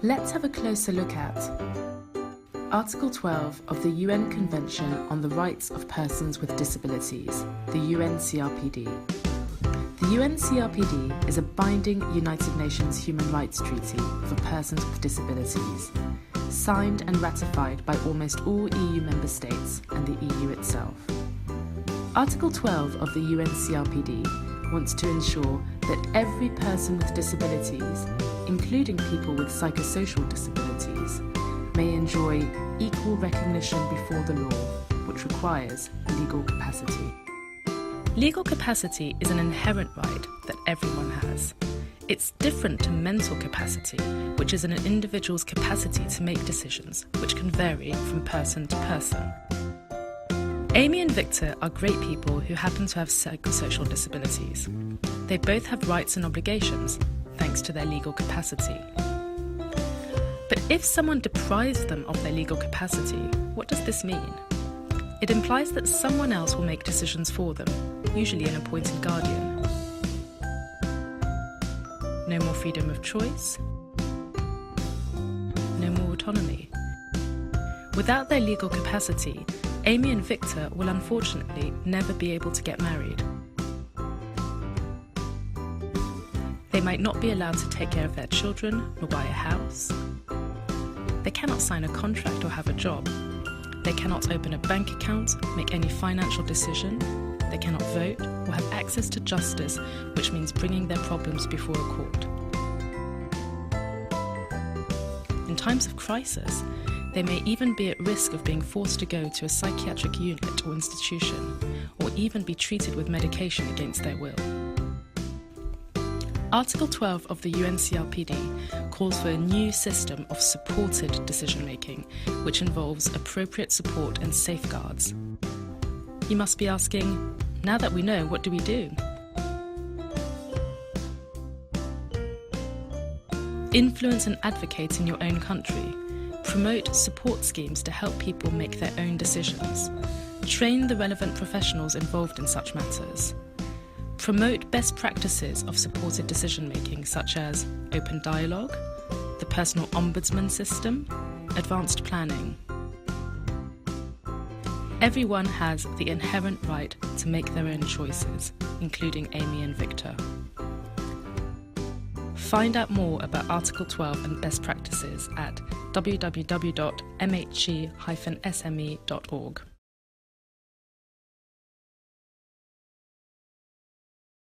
Let's have a closer look at Article 12 of the UN Convention on the Rights of Persons with Disabilities, the UNCRPD. The UNCRPD is a binding United Nations human rights treaty for persons with disabilities, signed and ratified by almost all EU member states and the EU itself. Article 12 of the UNCRPD wants to ensure that every person with disabilities, including people with psychosocial disabilities, may enjoy equal recognition before the law, which requires legal capacity. Legal capacity is an inherent right that everyone has. It's different to mental capacity, which is an individual's capacity to make decisions, which can vary from person to person. Amy and Victor are great people who happen to have psychosocial disabilities. They both have rights and obligations, thanks to their legal capacity. But if someone deprives them of their legal capacity, what does this mean? It implies that someone else will make decisions for them, usually an appointed guardian. No more freedom of choice, no more autonomy. Without their legal capacity, Amy and Victor will unfortunately never be able to get married. They might not be allowed to take care of their children nor buy a house. They cannot sign a contract or have a job. They cannot open a bank account, make any financial decision. They cannot vote or have access to justice, which means bringing their problems before a court. In times of crisis, they may even be at risk of being forced to go to a psychiatric unit or institution, or even be treated with medication against their will. Article 12 of the UNCRPD calls for a new system of supported decision-making, which involves appropriate support and safeguards. You must be asking, now that we know, what do we do? Influence and advocate in your own country. Promote support schemes to help people make their own decisions. Train the relevant professionals involved in such matters. Promote best practices of supported decision-making, such as open dialogue, the personal ombudsman system, advanced planning. Everyone has the inherent right to make their own choices, including Amy and Victor. Find out more about Article 12 and best practices at www.mhe-sme.org.